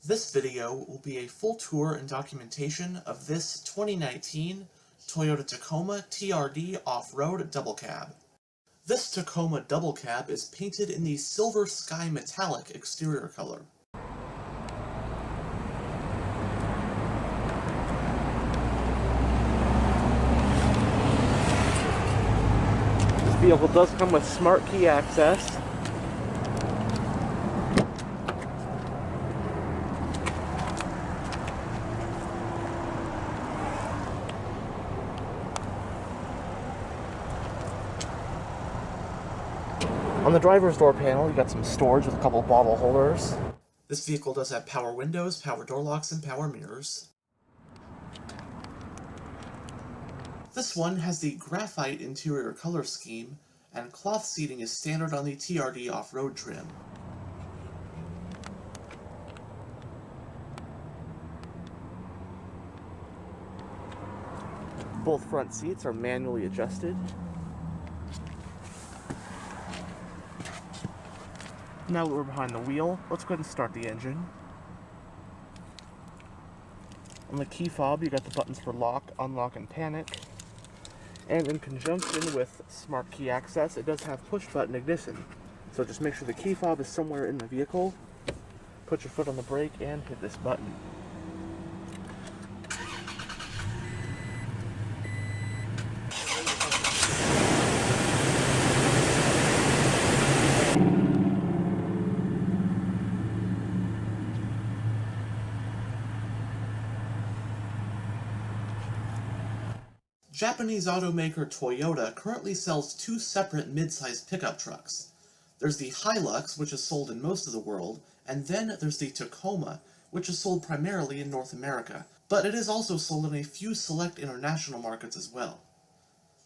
This video will be a full tour and documentation of this 2019 Toyota Tacoma TRD Off-Road Double Cab. This Tacoma Double Cab is painted in the Silver Sky Metallic exterior color. This vehicle does come with smart key access. On the driver's door panel, you got some storage with a couple bottle holders. This vehicle does have power windows, power door locks, and power mirrors. This one has the graphite interior color scheme, and cloth seating is standard on the TRD off-road trim. Both front seats are manually adjusted. Now that we're behind the wheel, let's go ahead and start the engine. On the key fob, you got the buttons for lock, unlock, and panic. And in conjunction with smart key access, it does have push button ignition. So just make sure the key fob is somewhere in the vehicle, put your foot on the brake, and hit this button. Japanese automaker Toyota currently sells two separate mid-sized pickup trucks. There's the Hilux, which is sold in most of the world, and then there's the Tacoma, which is sold primarily in North America, but it is also sold in a few select international markets as well.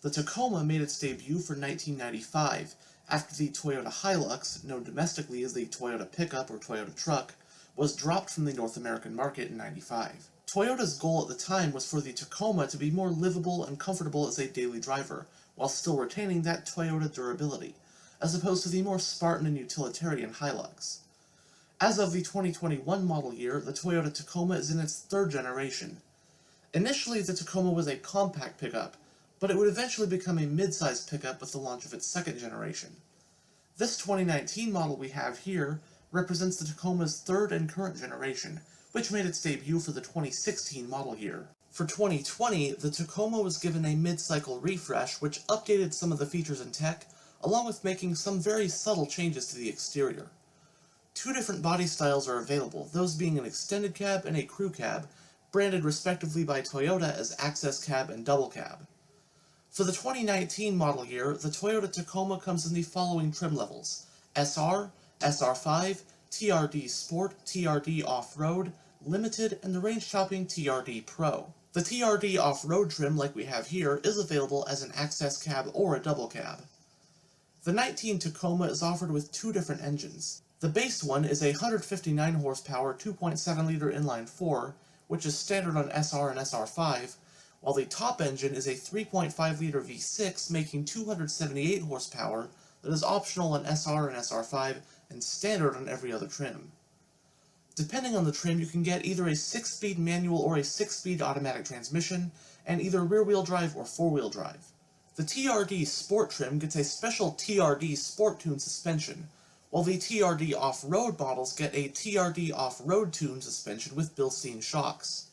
The Tacoma made its debut for 1995, after the Toyota Hilux, known domestically as the Toyota Pickup or Toyota Truck, was dropped from the North American market in 95. Toyota's goal at the time was for the Tacoma to be more livable and comfortable as a daily driver, while still retaining that Toyota durability, as opposed to the more Spartan and utilitarian Hilux. As of the 2021 model year, the Toyota Tacoma is in its third generation. Initially, the Tacoma was a compact pickup, but it would eventually become a mid-sized pickup with the launch of its second generation. This 2019 model we have here represents the Tacoma's third and current generation, which made its debut for the 2016 model year. For 2020, the Tacoma was given a mid-cycle refresh which updated some of the features and tech, along with making some very subtle changes to the exterior. Two different body styles are available, those being an extended cab and a crew cab, branded respectively by Toyota as Access Cab and Double Cab. For the 2019 model year, the Toyota Tacoma comes in the following trim levels: SR, SR5, TRD Sport, TRD Off-Road, Limited, and the range-topping TRD Pro. The TRD Off-Road trim, like we have here, is available as an access cab or a double cab. The 19 Tacoma is offered with two different engines. The base one is a 159 horsepower 2.7-liter inline-4, which is standard on SR and SR5, while the top engine is a 3.5-liter V6 making 278 horsepower that is optional on SR and SR5 and standard on every other trim. Depending on the trim, you can get either a 6-speed manual or a 6-speed automatic transmission, and either rear-wheel drive or 4-wheel drive. The TRD Sport trim gets a special TRD Sport Tune suspension, while the TRD Off-Road models get a TRD Off-Road Tune suspension with Bilstein shocks.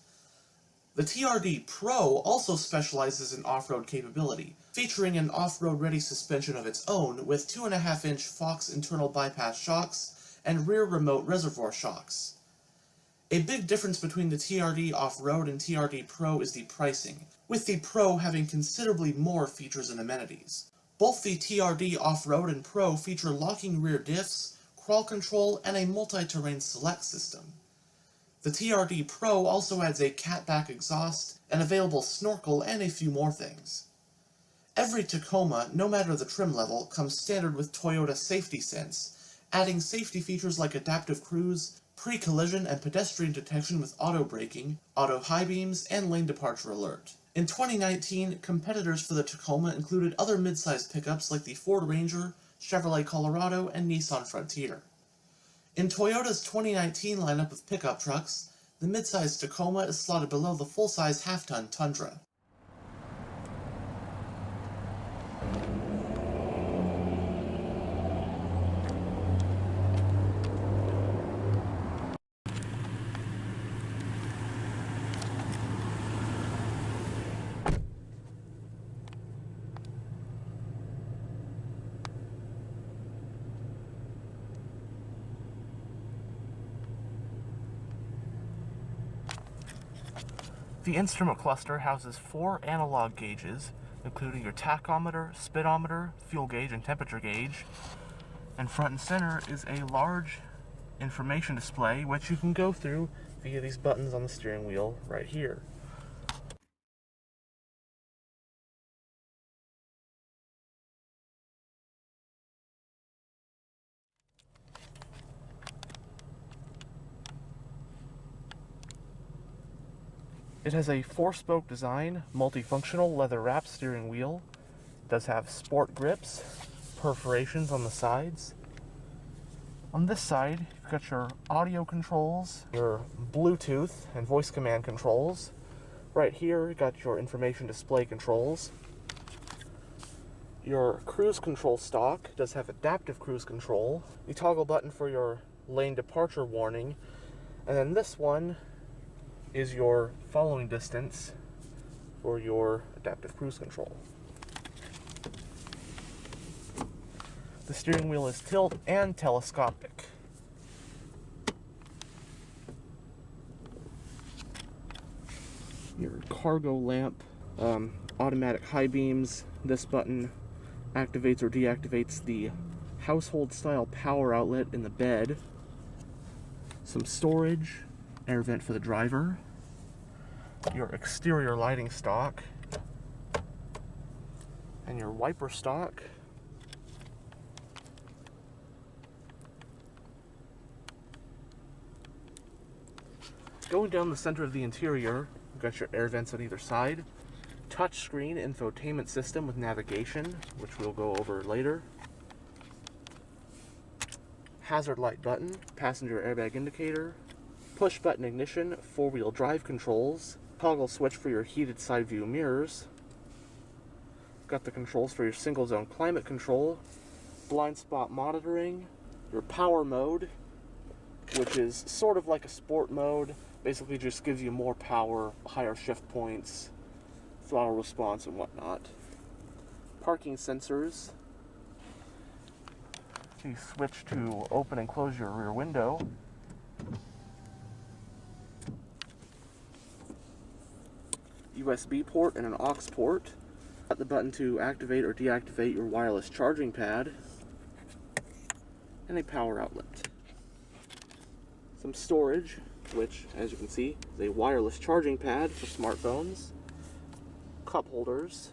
The TRD Pro also specializes in off-road capability, featuring an off-road ready suspension of its own with 2.5-inch Fox internal bypass shocks and rear remote reservoir shocks. A big difference between the TRD Off-Road and TRD Pro is the pricing, with the Pro having considerably more features and amenities. Both the TRD Off-Road and Pro feature locking rear diffs, crawl control, and a multi-terrain select system. The TRD Pro also adds a catback exhaust, an available snorkel, and a few more things. Every Tacoma, no matter the trim level, comes standard with Toyota Safety Sense, adding safety features like adaptive cruise, pre-collision and pedestrian detection with auto braking, auto high beams, and lane departure alert. In 2019, competitors for the Tacoma included other mid-sized pickups like the Ford Ranger, Chevrolet Colorado, and Nissan Frontier. In Toyota's 2019 lineup of pickup trucks, the midsize Tacoma is slotted below the full-size half-ton Tundra. The instrument cluster houses 4 analog gauges, including your tachometer, speedometer, fuel gauge, and temperature gauge. And front and center is a large information display, which you can go through via these buttons on the steering wheel right here. It has a 4-spoke design, multifunctional leather-wrapped steering wheel. It does have sport grips, perforations on the sides. On this side, you've got your audio controls, your Bluetooth and voice command controls. Right here, you've got your information display controls. Your cruise control stalk does have adaptive cruise control. The toggle button for your lane departure warning. And then this one is your following distance for your adaptive cruise control. The steering wheel is tilt and telescopic. Your cargo lamp, automatic high beams. This button activates or deactivates the household style power outlet in the bed. Some storage, air vent for the driver, your exterior lighting stock, and your wiper stock. Going down the center of the interior, you've got your air vents on either side, touchscreen infotainment system with navigation, which we'll go over later, hazard light button, passenger airbag indicator, push button ignition, 4-wheel drive controls, toggle switch for your heated side view mirrors. Got the controls for your single zone climate control, blind spot monitoring, your power mode, which is sort of like a sport mode, basically just gives you more power, higher shift points, throttle response and whatnot. Parking sensors. You switch to open and close your rear window. USB port and an aux port. Got the button to activate or deactivate your wireless charging pad. And a power outlet. Some storage, which, as you can see, is a wireless charging pad for smartphones. Cup holders.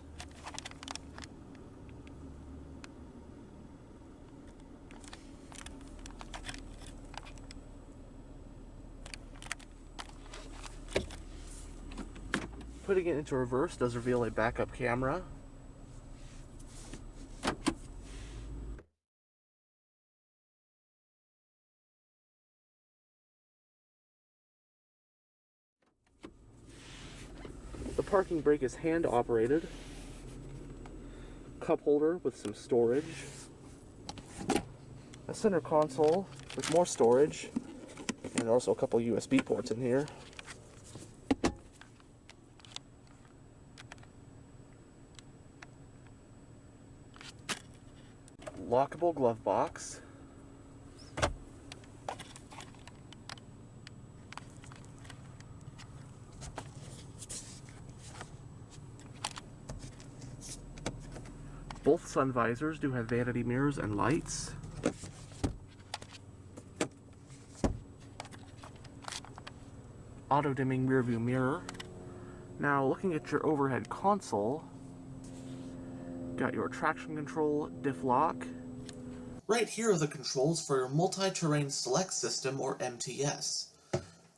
Putting it into reverse does reveal a backup camera. The parking brake is hand operated. Cup holder with some storage. A center console with more storage. And also a couple USB ports in here. Lockable glove box. Both sun visors do have vanity mirrors and lights. Auto-dimming rear view mirror. Now looking at your overhead console, got your traction control, diff lock. Right here are the controls for your Multi-Terrain Select System, or MTS.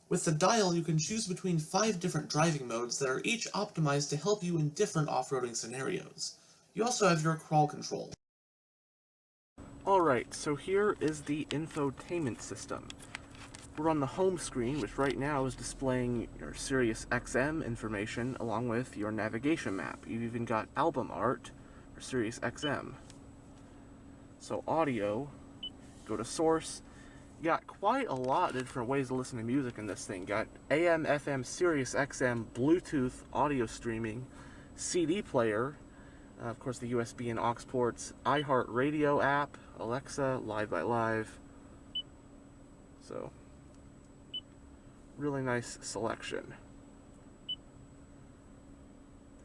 With the dial, you can choose between 5 different driving modes that are each optimized to help you in different off-roading scenarios. You also have your crawl control. Alright, so here is the infotainment system. We're on the home screen, which right now is displaying your Sirius XM information along with your navigation map. You've even got album art for Sirius XM. So audio, go to source. You got quite a lot of different ways to listen to music in this thing. Got AM, FM, Sirius XM, Bluetooth, audio streaming, CD player, of course the USB and aux ports, iHeartRadio app, Alexa, Live by Live. So, really nice selection.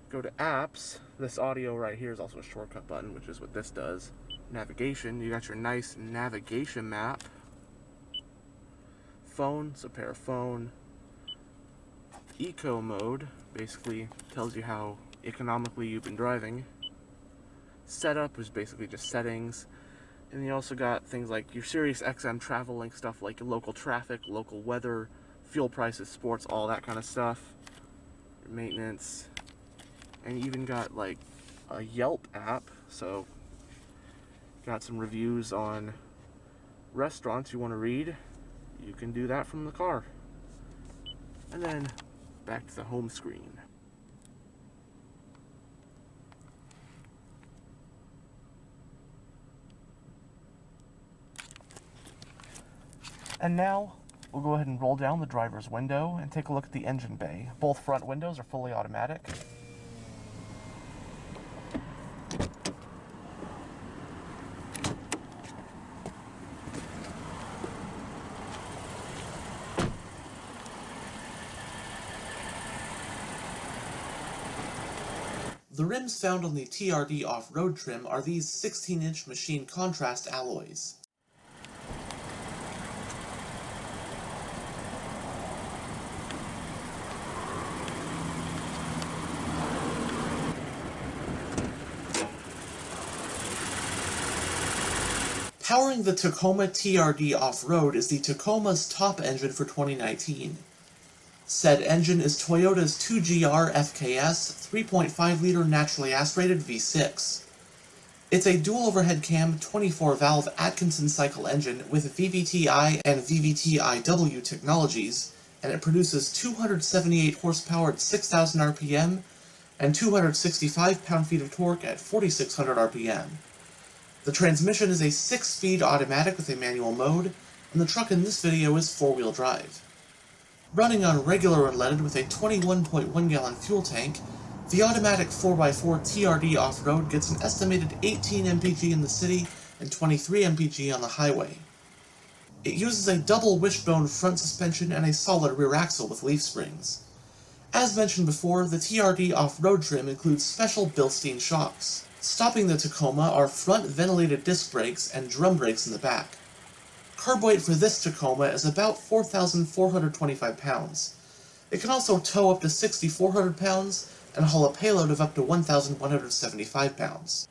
Go to apps. This audio right here is also a shortcut button, which is what this does. Navigation, you got your nice navigation map. Phone, so pair phone. Eco mode basically tells you how economically you've been driving. Setup is basically just settings. And you also got things like your Sirius XM travel link stuff, like local traffic, local weather, fuel prices, sports, all that kind of stuff. Your maintenance. And you even got like a Yelp app, so got some reviews on restaurants you want to read. You can do that from the car. And then back to the home screen. And now we'll go ahead and roll down the driver's window and take a look at the engine bay. Both front windows are fully automatic. The rims found on the TRD off-road trim are these 16-inch machine contrast alloys. Powering the Tacoma TRD off-road is the Tacoma's top engine for 2019. Said engine is Toyota's 2GR FKS 3.5-liter naturally aspirated V6. It's a dual overhead cam 24-valve Atkinson cycle engine with VVT-I and VVT-IW technologies, and it produces 278 horsepower at 6,000 RPM and 265 pound-feet of torque at 4,600 RPM. The transmission is a 6-speed automatic with a manual mode, and the truck in this video is 4-wheel drive. Running on regular unleaded with a 21.1-gallon fuel tank, the automatic 4x4 TRD off-road gets an estimated 18 mpg in the city and 23 mpg on the highway. It uses a double wishbone front suspension and a solid rear axle with leaf springs. As mentioned before, the TRD off-road trim includes special Bilstein shocks. Stopping the Tacoma are front ventilated disc brakes and drum brakes in the back. Carb weight for this Tacoma is about 4,425 pounds. It can also tow up to 6,400 pounds and haul a payload of up to 1,175 pounds.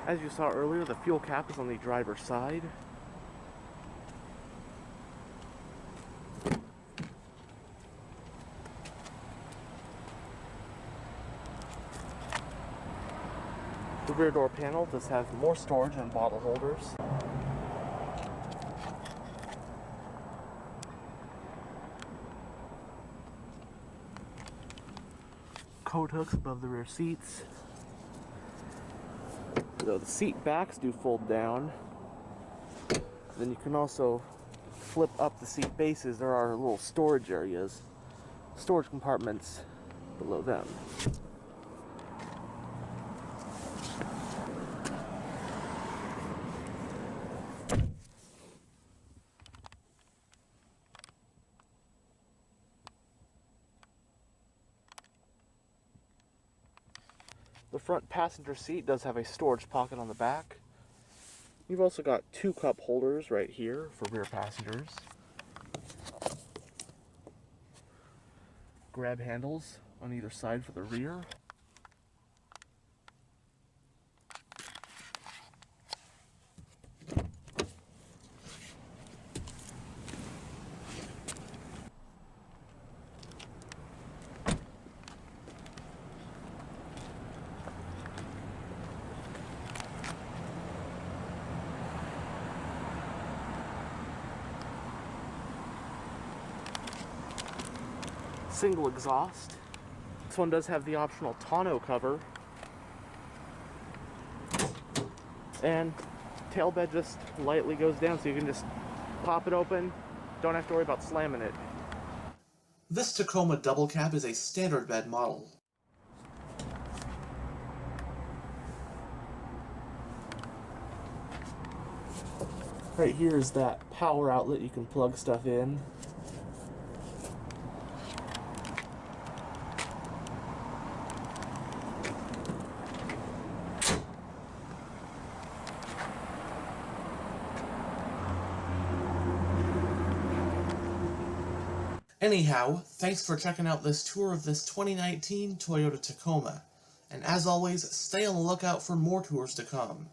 As you saw earlier, the fuel cap is on the driver's side. The rear door panel does have more storage and bottle holders. Coat hooks above the rear seats. So the seat backs do fold down. Then you can also flip up the seat bases. There are little storage areas, storage compartments below them. The front passenger seat does have a storage pocket on the back. You've also got 2 cup holders right here for rear passengers. Grab handles on either side for the rear. Single exhaust. This one does have the optional tonneau cover. And tail bed just lightly goes down, so you can just pop it open. Don't have to worry about slamming it. This Tacoma double cab is a standard bed model. Right here is that power outlet you can plug stuff in. Anyhow, thanks for checking out this tour of this 2019 Toyota Tacoma. And as always, stay on the lookout for more tours to come.